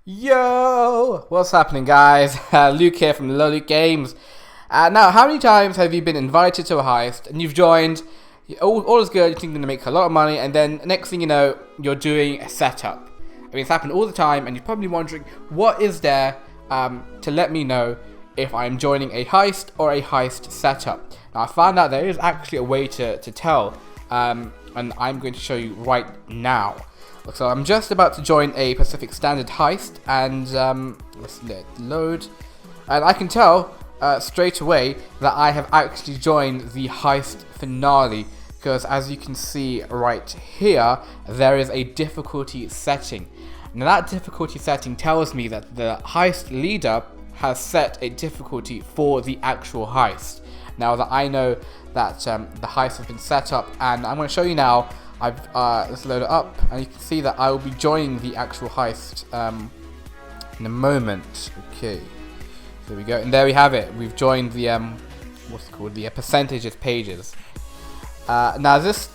Yo! What's happening, guys? Luke here from relaly Games. Now, how many times have you been invited to a heist and you've joined? All is good, you think you're going to make a lot of money, and then next thing you know, you're doing a setup. I mean, it's happened all the time, and you're probably wondering, what is there to let me know if I'm joining a heist or a heist setup? Now, I found out there is actually a way to tell, and I'm going to show you right now. So I'm just about to join a Pacific Standard heist, and let's let it load, and I can tell straight away that I have actually joined the heist finale, because as you can see right here, there is a difficulty setting. Now that difficulty setting tells me that the heist leader has set a difficulty for the actual heist. Now that I know that the heist has been set up, and I'm going to show you now. Let's load it up, and you can see that I will be joining the actual heist in a moment. Okay, there we go, and there we have it. We've joined the what's it called, the percentages pages. Now this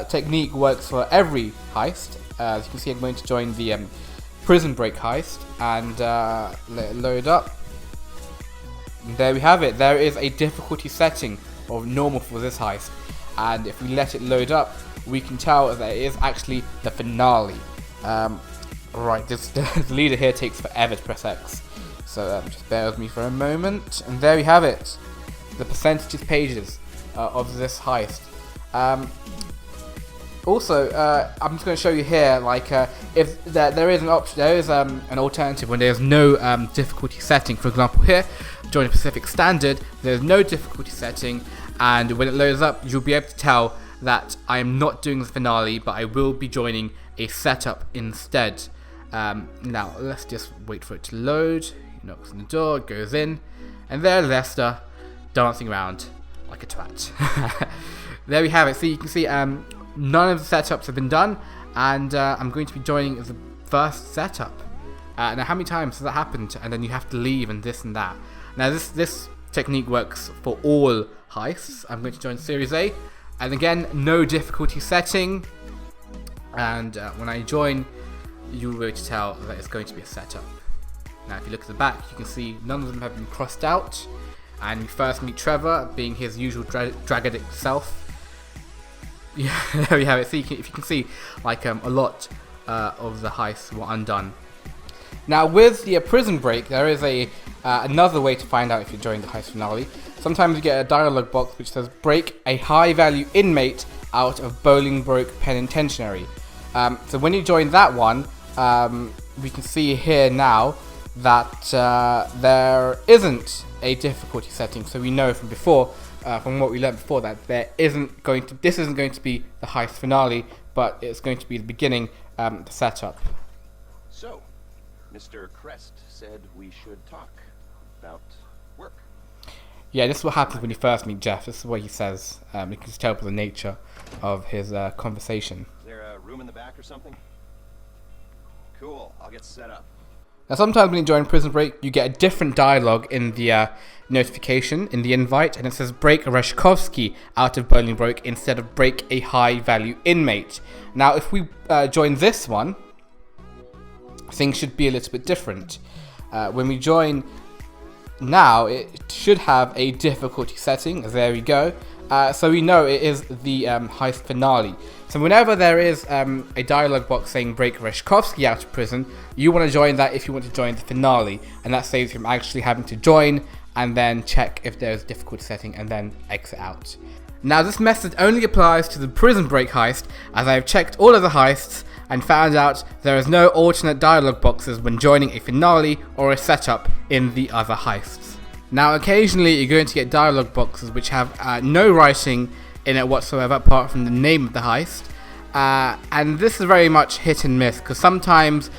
technique works for every heist. As you can see, I'm going to join the prison break heist, and let it load up. And there we have it. There is a difficulty setting of normal for this heist, and if we let it load up, we can tell that it is actually the finale. Right, the leader here takes forever to press X, so just bear with me for a moment. And there we have it, the percentages pages of this heist. Also, I'm just going to show you here, like, if there is an option, there is an alternative when there's no difficulty setting. For example, here, join Pacific Standard, there's no difficulty setting, and when it loads up, you'll be able to tell that I am not doing the finale, but I will be joining a setup instead. Now, let's just wait for it to load. He knocks on the door, goes in, and there Lester, dancing around like a twat. There we have it. So you can see none of the setups have been done, and I'm going to be joining the first setup. Now, how many times has that happened? And then you have to leave and this and that. Now, this technique works for all heists. I'm going to join Series A. And again, no difficulty setting, and when I join, you will be able to tell that it's going to be a setup. Now if you look at the back, you can see none of them have been crossed out, and you first meet Trevor, being his usual drag addict self. Yeah, there we have it. So if you can see, like, a lot of the heists were undone. Now with the prison break, there is another way to find out if you're joining the heist finale. Sometimes you get a dialog box which says break a high value inmate out of Bolingbroke Penitentiary. So when you join that one, we can see here now that there isn't a difficulty setting. So we know from before, from what we learned before, that this isn't going to be the heist finale, but it's going to be the beginning, the setup. So, Mr. Crest said we should talk about work. Yeah, this is what happens when you first meet Jeff. This is what he says. You can just tell by the nature of his conversation. Is there a room in the back or something? Cool, I'll get set up. Now, sometimes when you join Prison Break, you get a different dialogue in the notification, in the invite, and it says break Reshkovsky out of Bolingbroke instead of break a high-value inmate. Now, if we join this one, things should be a little bit different. When we join now, it should have a difficulty setting. There we go. So we know it is the heist finale. So whenever there is a dialogue box saying break Reshkovsky out of prison, you want to join that if you want to join the finale, and that saves you from actually having to join and then check if there's a difficulty setting and then exit out. Now this method only applies to the prison break heist, as I have checked all of the heists and found out there is no alternate dialogue boxes when joining a finale or a setup in the other heists. Now occasionally you're going to get dialogue boxes which have no writing in it whatsoever apart from the name of the heist, and this is very much hit and miss, because sometimes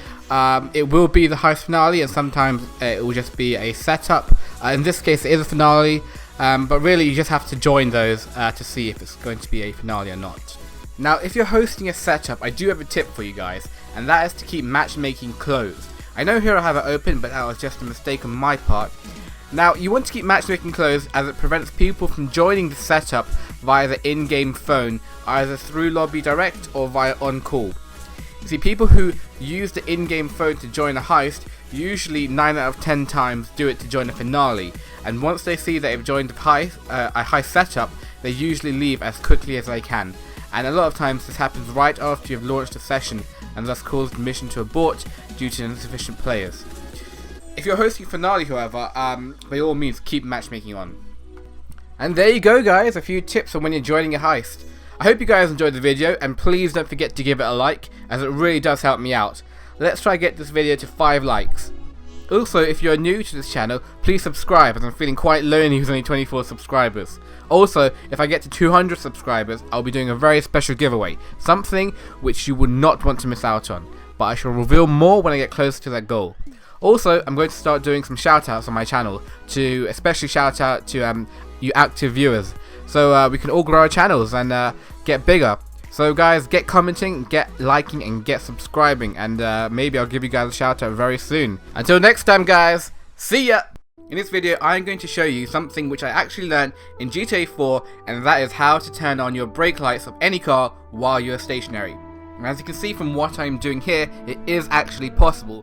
it will be the heist finale and sometimes it will just be a setup. In this case it is a finale, but really you just have to join those to see if it's going to be a finale or not. Now, if you're hosting a setup, I do have a tip for you guys, and that is to keep matchmaking closed. I know here I have it open, but that was just a mistake on my part. Now, you want to keep matchmaking closed as it prevents people from joining the setup via the in-game phone, either through Lobby Direct or via on-call. You see, people who use the in-game phone to join a heist, usually 9 out of 10 times do it to join a finale, and once they see that they've joined a heist setup, they usually leave as quickly as they can. And a lot of times this happens right after you've launched a session and thus caused the mission to abort due to insufficient players. If you're hosting finale, however, by all means keep matchmaking on. And there you go guys, a few tips on when you're joining a heist. I hope you guys enjoyed the video, and please don't forget to give it a like, as it really does help me out. Let's try to get this video to 5 likes. Also, if you're new to this channel, please subscribe, as I'm feeling quite lonely with only 24 subscribers. Also, if I get to 200 subscribers, I'll be doing a very special giveaway, something which you would not want to miss out on, but I shall reveal more when I get closer to that goal. Also, I'm going to start doing some shoutouts on my channel, to especially shout out to you active viewers, so we can all grow our channels and get bigger. So guys, get commenting, get liking, and get subscribing, and maybe I'll give you guys a shout out very soon. Until next time guys, see ya! In this video I'm going to show you something which I actually learned in GTA 4, and that is how to turn on your brake lights of any car while you're stationary. And as you can see from what I'm doing here, it is actually possible.